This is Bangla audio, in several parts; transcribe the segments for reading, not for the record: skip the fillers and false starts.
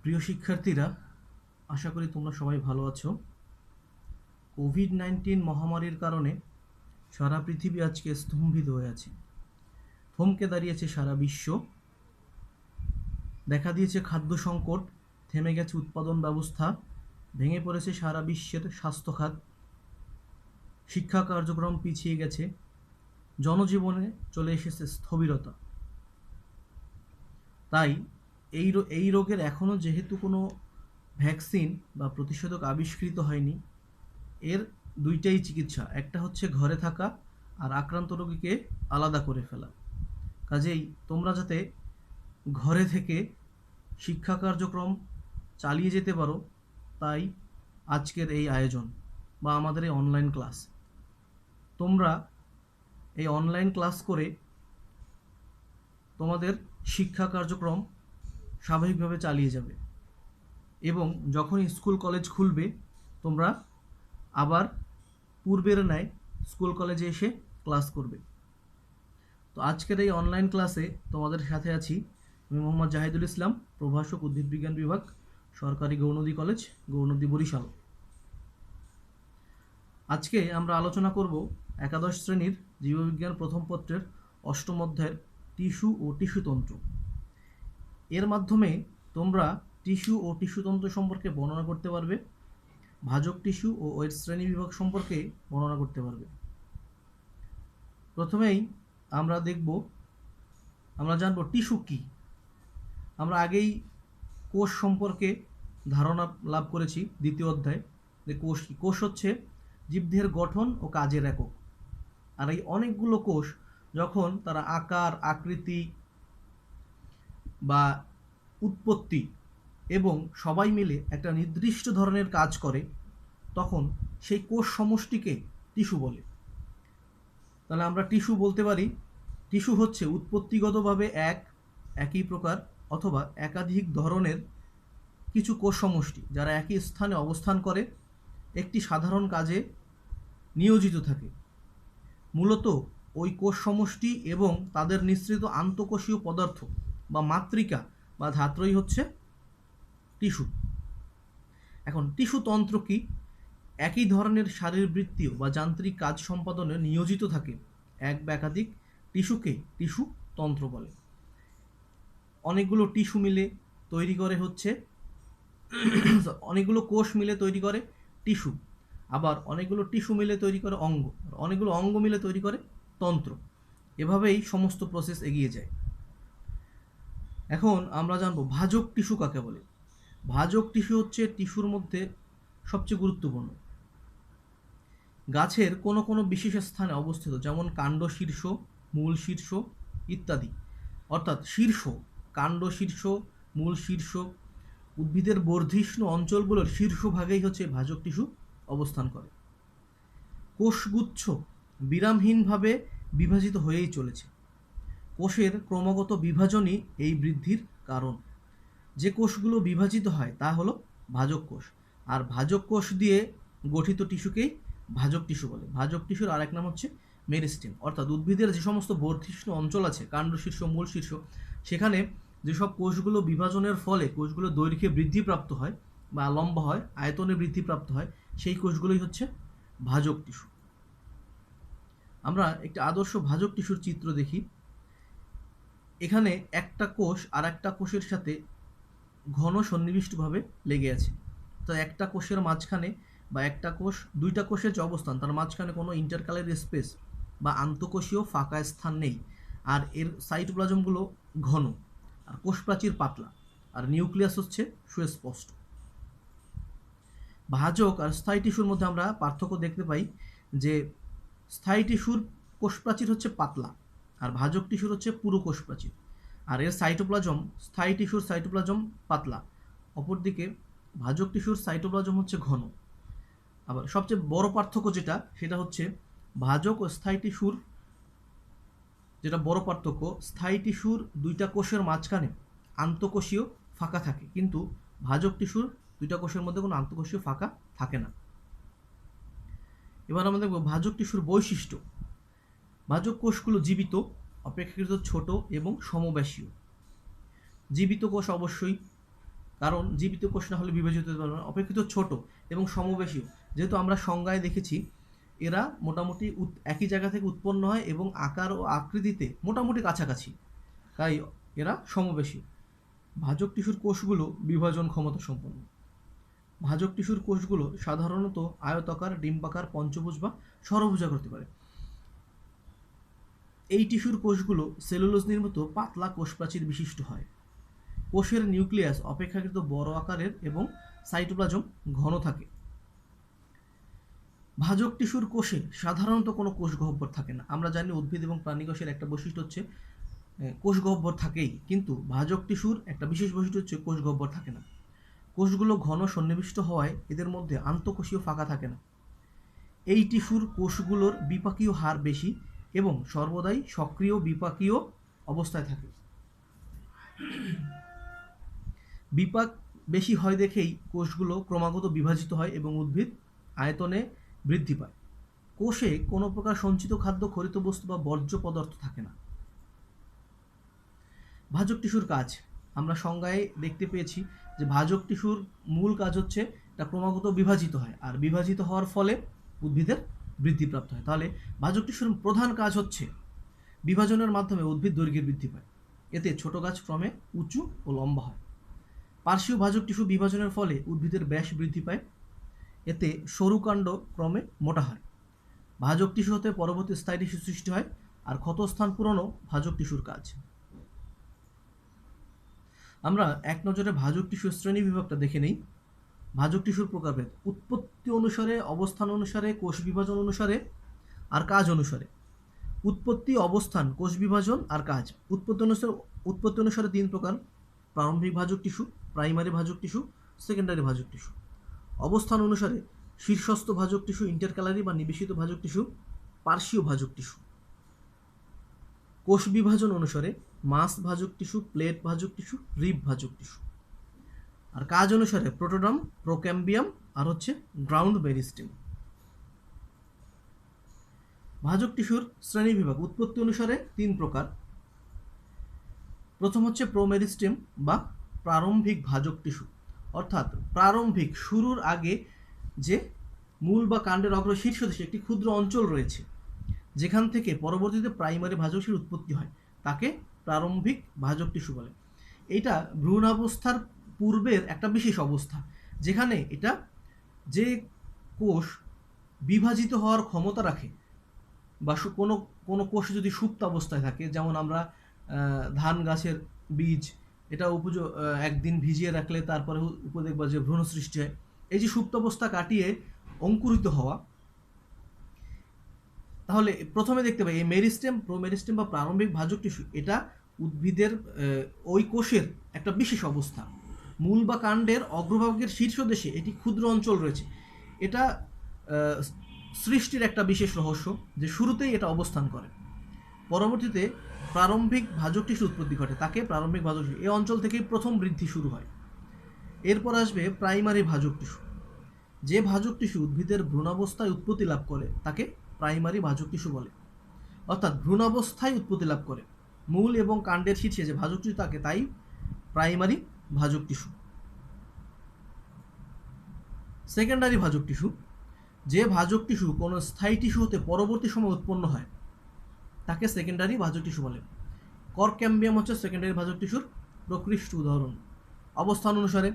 প্রিয় শিক্ষার্থীরা, আশা করি তোমরা সবাই ভালো আছো। কোভিড-19 মহামারীর কারণে সারা পৃথিবী আজকে স্তম্ভিত হয়ে আছে। থমকে দাঁড়িয়েছে সারা বিশ্ব। দেখা দিয়েছে খাদ্য সংকট, থেমে গেছে উৎপাদন ব্যবস্থা, ভেঙে পড়েছে সারা বিশ্বের স্বাস্থ্য খাত, শিক্ষা কার্যক্রম পিছিয়ে গেছে, জনজীবনে চলে এসেছে স্থবিরতা। তাই এই রোগের এখনও যেহেতু কোনো ভ্যাকসিন বা প্রতিষেধক আবিষ্কৃত হয়নি, এর দুইটাই চিকিৎসা, একটা হচ্ছে ঘরে থাকা আর আক্রান্ত রোগীকে আলাদা করে ফেলা। কাজেই তোমরা যাতে ঘরে থেকে শিক্ষা কার্যক্রম চালিয়ে যেতে পারো, তাই আজকের এই আয়োজন বা আমাদের এই অনলাইন ক্লাস। তোমরা এই অনলাইন ক্লাস করে তোমাদের শিক্ষা কার্যক্রম স্বাভাবিকভাবে চালিয়ে যাবে এবং যখন স্কুল কলেজ খুলবে তোমরা আবার পূর্বের ন্যায় স্কুল কলেজে এসে ক্লাস করবে। তো আজকের এই অনলাইন ক্লাসে তোমাদের সাথে আছি আমি মোহাম্মদ জাহিদুল ইসলাম, প্রভাষক, উদ্ভিদ বিজ্ঞান বিভাগ, সরকারি গৌরনদী কলেজ, গৌরনদী, বরিশাল। আজকে আমরা আলোচনা করব একাদশ শ্রেণীর জীববিজ্ঞান প্রথম পত্রের অষ্টম অধ্যায়ের টিস্যু ও টিস্যুতন্ত্র। এর মাধ্যমে তোমরা টিস্যু ও টিস্যুতন্ত্র সম্পর্কে বর্ণনা করতে পারবে, ভাজক টিস্যু ও এর শ্রেণী বিভাগ সম্পর্কে বর্ণনা করতে পারবে। প্রথমেই আমরা জানব টিস্যু কী। আমরা আগেই কোষ সম্পর্কে ধারণা লাভ করেছি দ্বিতীয় অধ্যায়, যে কোষ কী। কোষ হচ্ছে জীবদেহের গঠন ও কাজের একক। আর এই অনেকগুলো কোষ যখন তারা আকার, আকৃতি বা উৎপত্তি এবং সবাই মিলে একটা নির্দিষ্ট ধরনের কাজ করে, তখন সেই কোষ সমষ্টিকে টিস্যু বলে। তাহলে আমরা টিস্যু বলতে পারি, টিস্যু হচ্ছে উৎপত্তিগতভাবে একই প্রকার অথবা একাধিক ধরনের কিছু কোষ সমষ্টি যারা একই স্থানে অবস্থান করে একটি সাধারণ কাজে নিয়োজিত থাকে। মূলত ওই কোষ সমষ্টি এবং তাদের নিঃসৃত আন্তঃকোষীয় পদার্থ বা মাতৃকা বা ধাত্রই হচ্ছে টিস্যু। এখন টিস্যুতন্ত্র কি? একই ধরনের শারীরবৃত্তীয় বা যান্ত্রিক কাজ সম্পাদনে নিয়োজিত থাকে এক বা একাধিক টিস্যুকে টিস্যুতন্ত্র বলে। অনেকগুলো টিস্যু মিলে তৈরি করে হচ্ছে অনেকগুলো কোষ মিলে তৈরি করে টিস্যু, আবার অনেকগুলো টিস্যু মিলে তৈরি করে অঙ্গ, অনেকগুলো অঙ্গ মিলে তৈরি করে তন্ত্র। এভাবেই সমস্ত প্রসেস এগিয়ে যায়। এখন আমরা জানবো ভাজক টিস্যু কাকে বলে। ভাজক টিস্যু হচ্ছে টিস্যুর মধ্যে সবচেয়ে গুরুত্বপূর্ণ। গাছের কোনো কোনো বিশেষ স্থানে অবস্থিত, যেমন কাণ্ড শীর্ষ, মূল শীর্ষ ইত্যাদি। অর্থাৎ শীর্ষ, কাণ্ড শীর্ষ, মূল শীর্ষ, উদ্ভিদের বর্ধিষ্ণু অঞ্চলগুলোর শীর্ষভাগেই হচ্ছে ভাজক টিস্যু অবস্থান করে। কোষগুচ্ছ বিরামহীনভাবে বিভাজিত হয়েই চলেছে। কোষের ক্রমাগত বিভাজনই এই বৃদ্ধির কারণ। যে কোষগুলো বিভাজিত হয় তা হলো ভাজক কোষ, আর ভাজক কোষ দিয়ে গঠিত টিস্যুকেই ভাজক টিস্যু বলে। ভাজক টিস্যুর আরেক নাম হচ্ছে মেরিস্টেম। অর্থাৎ উদ্ভিদের যে সমস্ত বর্ধিষ্ণু অঞ্চল আছে, কাণ্ড শীর্ষ, মূল শীর্ষ, সেখানে যেসব কোষগুলো বিভাজনের ফলে কোষগুলো দৈর্ঘ্যে বৃদ্ধিপ্রাপ্ত হয় বা লম্বা হয়, আয়তনে বৃদ্ধিপ্রাপ্ত হয়, সেই কোষগুলোই হচ্ছে ভাজক টিস্যু। আমরা একটি আদর্শ ভাজক টিস্যুর চিত্র দেখি। এখানে একটা কোষ আর একটা কোষের সাথে ঘন সন্নিবিষ্টভাবে লেগে আছে। তো একটা কোষের মাঝখানে বা একটা কোষ, দুইটা কোষের যে অবস্থান, তার মাঝখানে কোনো ইন্টারকালার স্পেস বা আন্তঃকোষীয় ফাঁকা স্থান নেই। আর এর সাইটোপ্লাজমগুলো ঘন, আর কোষ প্রাচীর পাতলা, আর নিউক্লিয়াস হচ্ছে সুস্পষ্ট। ভাজক আর স্থায়ী টিস্যুর মধ্যে আমরা পার্থক্য দেখতে পাই যে স্থায়ী টিস্যুর কোষ প্রাচীর হচ্ছে পাতলা, আর ভাজক টিস্যুর হচ্ছে পুরো কোষ প্রাচীর। আর এর সাইটোপ্লাজম, স্থায়ী টিস্যুর সাইটোপ্লাজম পাতলা, অপরদিকে ভাজক টিস্যুর সাইটোপ্লাজম হচ্ছে ঘন। আবার সবচেয়ে বড় পার্থক্য সেটা হচ্ছে ভাজক ও স্থায়ী টিস্যুর যেটা বড় পার্থক্য, স্থায়ী টিস্যুর দুইটা কোষের মাঝখানে আন্তঃকোষীয় ফাঁকা থাকে, কিন্তু ভাজক টিস্যুর দুইটা কোষের মধ্যে কোনো আন্তঃকোষীয় ফাঁকা থাকে না। এবার আমরা দেখব ভাজক টিস্যুর বৈশিষ্ট্য। ভাজক কোষগুলো জীবিত, অপেক্ষাকৃত ছোট এবং সমব্যাসীয়। জীবিত কোষ অবশ্যই, কারণ জীবিত কোষ না হলে বিভাজিত হতে পারবে না, অপেক্ষিত ছোট এবং সমবেশীয়। যেহেতু আমরা সংজ্ঞায় দেখেছি এরা মোটামুটি একই জায়গা থেকে উৎপন্ন হয় এবং আকার ও আকৃতিতে মোটামুটি কাছাকাছি, তাই এরা সমবেশীয়। ভাজক টিস্যুর কোষগুলো বিভাজন ক্ষমতা সম্পন্ন। ভাজক টিস্যুর কোষগুলো সাধারণত আয়তাকার, ডিম্বাকার, পঞ্চভুজ বা ষড়ভুজাকার হতে পারে। এই টিস্যুর কোষগুলো সেলুলোজ নির্মিত পাতলা কোষপ্রাচীর বিশিষ্ট হয়। কোষের নিউক্লিয়াস অপেক্ষাকৃত বড় আকারের এবং সাইটোপ্লাজম ঘন থাকে। ভাজক টিস্যুর কোষে সাধারণত কোনো কোষ গহ্বর থাকে না। আমরা জানি উদ্ভিদ এবং প্রাণী কোষের একটা বৈশিষ্ট্য হচ্ছে কোষ গহ্বর থাকেই, কিন্তু ভাজক টিস্যুর একটা বিশেষ বৈশিষ্ট্য হচ্ছে কোষ গহ্বর থাকে না। কোষগুলো ঘন সন্নিবিষ্ট হওয়ায় এদের মধ্যে আন্তঃকোষীয় ফাঁকা থাকে না। এই টিস্যুর কোষগুলোর বিপাকীয় হার বেশি এবং সর্বদাই সক্রিয় বিপাকীয় অবস্থায় থাকে। বিপাক বেশি হয় দেখেই কোষগুলো ক্রমাগত বিভাজিত হয় এবং উদ্ভিদ আয়তনে বৃদ্ধি পায়। কোষে কোনো প্রকার সঞ্চিত খাদ্য, খরিত বস্তু বা বর্জ্য পদার্থ থাকে না। ভাজক টিস্যুর কাজ আমরা সংজ্ঞায় দেখতে পেয়েছি যে ভাজক টিস্যুর মূল কাজ হচ্ছে এটা ক্রমাগত বিভাজিত হয়, আর বিভাজিত হওয়ার ফলে উদ্ভিদের বৃদ্ধিপ্রাপ্ত হয়। তাহলে ভাজক টিস্যুর প্রধান কাজ হচ্ছে বিভাজনের মাধ্যমে উদ্ভিদ দৈর্ঘ্যে বৃদ্ধি পায়, এতে ছোট গাছ ক্রমে উঁচু ও লম্বা হয়। পার্শ্বীয় ভাজক টিস্যু বিভাজনের ফলে উদ্ভিদের ব্যাস বৃদ্ধি পায়, এতে সরু কাণ্ড ক্রমে মোটা হয়। ভাজক টিস্যু হতে পরবর্তী স্থায়ী টিস্যু সৃষ্টি হয়, আর ক্ষতস্থান পূরণও ভাজক টিস্যুর কাজ। আমরা এক নজরে ভাজক টিস্যুর শ্রেণী বিভাগটা দেখে নেই। ভাজক টিস্যুর প্রকারভেদ উৎপত্তি অনুসারে, অবস্থান অনুসারে, কোষ বিভাজন অনুসারে আর কাজ অনুসারে। উৎপত্তি, অবস্থান, কোষ বিভাজন আর কাজ। উৎপত্তি অনুসারে তিন প্রকার: প্রারম্ভিক ভাজক টিস্যু, প্রাইমারি ভাজক টিস্যু, সেকেন্ডারি ভাজক টিস্যু। অবস্থান অনুসারে শীর্ষস্থ ভাজক টিস্যু, ইন্টারক্যালারি বা নিবেশিত ভাজক টিস্যু, পার্শ্বীয় ভাজক টিস্যু। কোষ বিভাজন অনুসারে মাস ভাজক টিস্যু, প্লেট ভাজক টিস্যু, রিব ভাজক টিস্যু। আর কাজ অনুসারে প্রোটোডার্ম, প্রোক্যাম্বিয়াম আর হচ্ছে গ্রাউন্ড মেরিস্টেম। ভাজক টিস্যুর শ্রেণী বিভাগ উৎপত্তি অনুসারে তিন প্রকার। প্রথম হচ্ছে প্রোমেরিস্টেম বা প্রারম্ভিক ভাজক টিস্যু, অর্থাৎ প্রারম্ভিক, শুরুর আগে যে মূল বা কাণ্ডের অগ্র শীর্ষদেশে একটি ক্ষুদ্র অঞ্চল রয়েছে যেখান থেকে পরবর্তীতে প্রাইমারি ভাজক টিস্যুর উৎপত্তি হয়, তাকে প্রারম্ভিক ভাজক টিস্যু বলে। এটা ভ্রূণাবস্থার পূর্বের একটা বিশেষ অবস্থা, যেখানে এটা যে কোষ বিভাজিত হওয়ার ক্ষমতা রাখে বা কোনো কোনো কোষ যদি সুপ্ত অবস্থায় থাকে, যেমন আমরা ধান গাছের বীজ, এটা একদিন ভিজিয়ে রাখলে তারপরে দেখবা যে ভ্রূণ সৃষ্টি হয়। এই যে সুপ্ত অবস্থা কাটিয়ে অঙ্কুরিত হওয়া, তাহলে প্রথমে দেখতে পাই এই মেরিস্টেম, প্রোমেরিস্টেম বা প্রারম্ভিক ভাজক টিস্যু, এটা উদ্ভিদের ওই কোষের একটা বিশেষ অবস্থা। মূল বা কাণ্ডের অগ্রভাগের শীর্ষদেশে এটি ক্ষুদ্র অঞ্চল রয়েছে। এটা সৃষ্টির একটা বিশেষ রহস্য যে শুরুতেই এটা অবস্থান করে, পরবর্তীতে প্রারম্ভিক ভাজক টিস্যু উৎপত্তি ঘটে, তাকে প্রারম্ভিক ভাজক টিস্যু। এই অঞ্চল থেকেই প্রথম বৃদ্ধি শুরু হয়। এরপর আসবে প্রাইমারি ভাজক টিস্যু। যে ভাজক টিস্যু উদ্ভিদের ভ্রূণাবস্থায় উৎপত্তি লাভ করে তাকে প্রাইমারি ভাজক টিস্যু বলে, অর্থাৎ ভ্রূণাবস্থায় উৎপত্তি লাভ করে মূল এবং কাণ্ডের শীর্ষে যে ভাজক টিস্যু থাকে তাই প্রাইমারি ভাজক টিস্যু। সেকেন্ডারি ভাজক টিস্যু, যে ভাজক টিস্যু কোনো স্থায়ী টিস্যু হতে পরবর্তী সময় উৎপন্ন হয় তাকে সেকেন্ডারি ভাজক টিস্যু বলে। করক্যাম্বিয়াম হচ্ছে সেকেন্ডারি ভাজক টিস্যুর প্রকৃষ্ট উদাহরণ। অবস্থান অনুসারে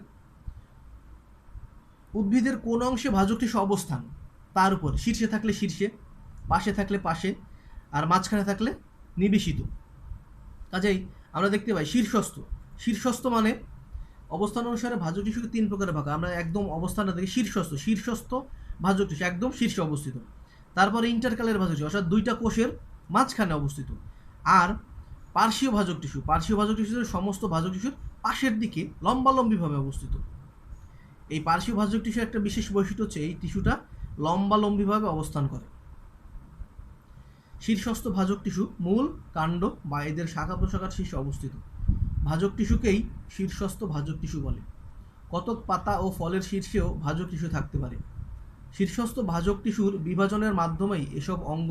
উদ্ভিদের কোন অংশে ভাজক টিস্যু অবস্থান তার উপর, শীর্ষে থাকলে শীর্ষে, পাশে থাকলে পাশে, আর মাঝখানে থাকলে নিবেশিত। কাজেই আমরা দেখতে পাই শীর্ষস্থ মানে অবস্থান অনুসারে ভাজক টিস্যুকে তিন প্রকারে ভাগ। আমরা একদম অবস্থানটা দেখি শীর্ষস্থ ভাজক টিস্যু একদম শীর্ষে অবস্থিত। তারপরে ইন্টারক্যালারি ভাজক টিস্যু, অর্থাৎ দুইটা কোষের মাঝখানে অবস্থিত। আর পার্শ্বীয় ভাজক টিস্যু সমস্ত ভাজক টিস্যুর পাশের দিকে লম্বালম্বিভাবে অবস্থিত। এই পার্শ্বীয় ভাজক টিস্যু একটা বিশেষ বৈশিষ্ট্য হচ্ছে এই টিস্যুটা লম্বালম্বিভাবে অবস্থান করে। শীর্ষস্থ ভাজক টিস্যু মূল, কাণ্ড বা এদের শাখা প্রশাখার শীর্ষে অবস্থিত। ভাজক টিস্যুকেই শীর্ষস্থ ভাজক টিস্যু বলে। কতক পাতা ও ফলের শীর্ষেও ভাজক টিস্যু থাকতে পারে। শীর্ষস্থ ভাজক টিস্যুর বিভাজনের মাধ্যমেই এসব অঙ্গ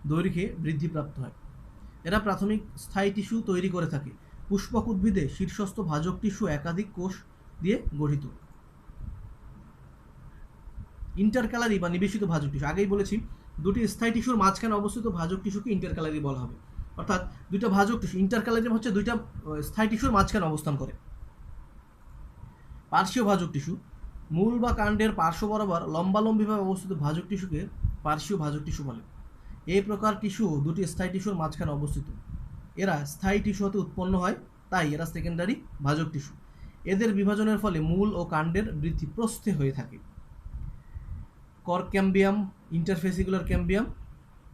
দৈর্ঘ্যে বৃদ্ধিপ্রাপ্ত হয়। এরা প্রাথমিক স্থায়ী টিস্যু তৈরি করে থাকে। পুষ্পক উদ্ভিদে শীর্ষস্থ ভাজক টিস্যু একাধিক কোষ দিয়ে গঠিত। ইন্টারক্যালারি বা নিবেশিত ভাজক টিস্যু, আগেই বলেছি দুটি স্থায়ী টিস্যুর মাঝখানে অবস্থিত ভাজক টিস্যুকে ইন্টারক্যালারি বলা হবে। অর্থাৎ দুইটা ভাজক টিস্যু, ইন্টারক্যালারি হচ্ছে দুইটা স্থায়ী টিস্যুর মাঝখানে অবস্থান করে। পার্শ্বীয় ভাজক টিস্যু, মূল বা কাণ্ডের পার্শ্ব বরাবর লম্বালম্বিভাবে অবস্থিত ভাজক টিস্যুকে পার্শ্বীয় ভাজক টিস্যু বলে। এই প্রকার টিস্যু দুটি স্থায়ী টিস্যুর মাঝখানে অবস্থিত। এরা স্থায়ী টিস্যু হতে উৎপন্ন হয়, তাই এরা সেকেন্ডারি ভাজক টিস্যু। এদের বিভাজনের ফলে মূল ও কাণ্ডের বৃদ্ধি প্রস্থে হয়ে থাকে। কর্ক ক্যাম্বিয়াম, ইন্টারফেসিকুলার ক্যাম্বিয়াম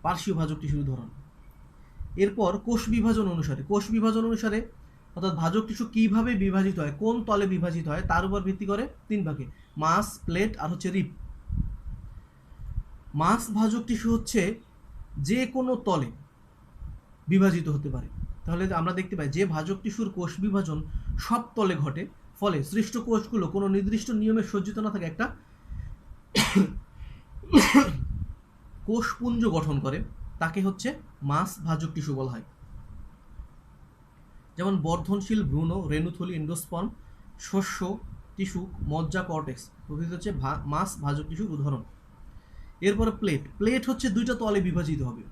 পার্শ্বীয় ভাজক টিস্যুর উদাহরণ। এরপর কোষ বিভাজন অনুসারে অর্থাৎ ভাজক টিস্যু কীভাবে বিভাজিত হয়, কোন তলে বিভাজিত হয় তার উপর ভিত্তি করে তিন ভাগে, মাস, প্লেট আর হচ্ছে রিব। মাস ভাজক টিস্যু হচ্ছে যে কোনো তলে বিভাজিত হতে পারে। তাহলে আমরা দেখতে পাই যে ভাজক টিস্যুর কোষ বিভাজন সব তলে ঘটে, ফলে সৃষ্ট কোষগুলো কোনো নির্দিষ্ট নিয়মে সজ্জিত না থাকে একটা কোষপুঞ্জ গঠন করে, তাকে হচ্ছে মাস ভাজক টিস্যু বলা হয়। যেমন বর্ধনশীল ভ্রূণ, রেণুথলি, এন্ডোস্পার্ম, শস্য টিস্যু, মজ্জা, কর্টেক্স প্রভৃতি হচ্ছে মাস ভাজক টিস্যুর উদাহরণ। এরপরে প্লেট হচ্ছে দুইটা তলে বিভাজিত হবে,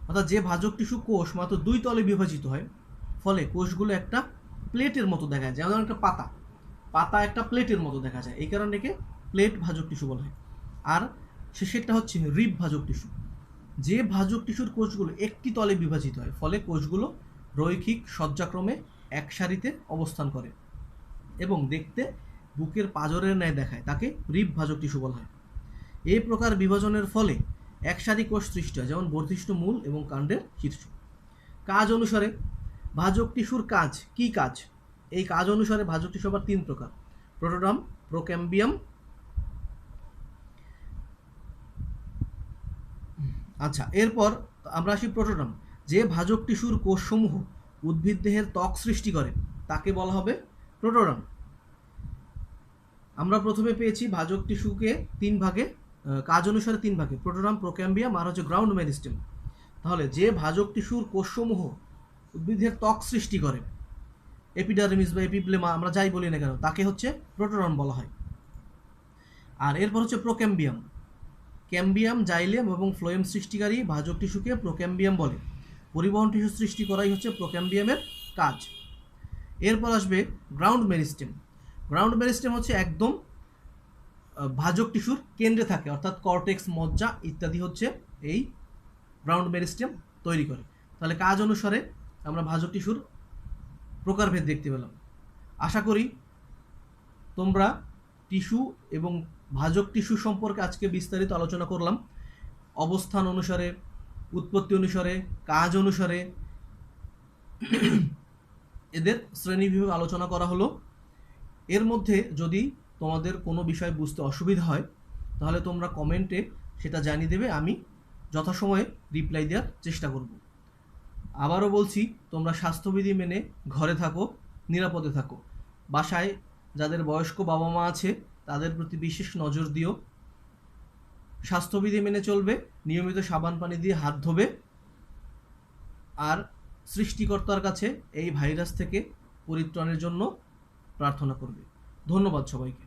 অর্থাৎ যে ভাজক টিস্যু কোষ মাত্র দুই তলে বিভাজিত হয়, ফলে কোষগুলো একটা প্লেটের মতো দেখা যায়, যেমন একটা পাতা একটা প্লেটের মতো দেখা যায়, এই কারণে একে প্লেট ভাজক টিস্যু বলা হয়। আর শেষেরটা হচ্ছে রিব ভাজক টিস্যু, যে ভাজক টিস্যুর কোষগুলো একটি তলে বিভাজিত হয়, ফলে কোষগুলো রৈখিক সজ্জাক্রমে এক সারিতে অবস্থান করে এবং দেখতে বুকের পাঁজরের ন্যায় দেখায়, তাকে রিব ভাজক টিস্যু বলা হয়। এই প্রকার বিভাজনের ফলে এক সারি কোষ সৃষ্টি হয়, যেমন বর্ধিষ্ণু মূল এবং কাণ্ডের শীর্ষ। কাজ অনুসারে ভাজক টিস্যুর কাজ, কি কাজ? এই কাজ অনুসারে ভাজক টিস্যু আবার তিন প্রকার, প্রোটোডার্ম, প্রোক্যাম্বিয়াম। আচ্ছা, এরপর আমরা আসি প্রোটোডার্ম। যে ভাজক টিস্যুর কোষসমূহ উদ্ভিদ দেহের ত্বক সৃষ্টি করে তাকে বলা হবে প্রোটোডার্ম। আমরা প্রথমে পেয়েছি ভাজক টিস্যুকে তিন ভাগে, কাজ অনুসারে তিন ভাগে, প্রোটোডার্ম, প্রোক্যাম্বিয়াম আর হচ্ছে গ্রাউন্ড মেরিস্টেম। তাহলে যে ভাজক টিস্যুর কোষসমূহ উদ্ভিদের ত্বক সৃষ্টি করে, এপিডার্মিস বা এপিপ্লেমা আমরা যাই বলি না কেন, তাকে হচ্ছে প্রোটোডার্ম বলা হয়। আর এরপর হচ্ছে প্রোক্যাম্বিয়াম। ক্যাম্বিয়াম, জাইলেম এবং ফ্লোয়েম সৃষ্টিকারী ভাজক টিস্যুকে প্রোক্যাম্বিয়াম বলে। পরিবহন টিস্যু সৃষ্টি করাই হচ্ছে প্রোক্যাম্বিয়ামের কাজ। এরপর আসবে গ্রাউন্ড মেরিস্টেম। গ্রাউন্ড মেরিস্টেম হচ্ছে একদম ভাজক টিস্যুর কেন্দ্রে থাকে, অর্থাৎ কর্টেক্স, মজ্জা ইত্যাদি হচ্ছে এই গ্রাউন্ড মেরিস্টেম তৈরি করে। তাহলে কাজ অনুসারে আমরা ভাজক টিস্যুর প্রকারভেদ দেখতে পেলাম। আশা করি তোমরা টিস্যু এবং ভাজক টিস্যু সম্পর্কে আজকে বিস্তারিত আলোচনা করলাম। অবস্থান অনুসারে, উৎপত্তি অনুসারে, কাজ অনুসারে এদের শ্রেণীবিভাগ আলোচনা করা হলো। এর মধ্যে যদি তোমাদের কোনো বিষয় বুঝতে অসুবিধা হয় তাহলে তোমরা কমেন্টে সেটা জানিয়ে দেবে, আমি যথাসময়ে রিপ্লাই দেওয়ার চেষ্টা করব। আবারও বলছি, তোমরা স্বাস্থ্যবিধি মেনে ঘরে থাকো, নিরাপদে থাকো। বাসায় যাদের বয়স্ক বাবা মা আছে তাদের প্রতি বিশেষ নজর দিও। স্বাস্থ্যবিধি মেনে চলবে, নিয়মিত সাবান পানি দিয়ে হাত ধোবে, আর সৃষ্টিকর্তার কাছে এই ভাইরাস থেকে পরিত্রাণের জন্য প্রার্থনা করবে। ধন্যবাদ সবাইকে।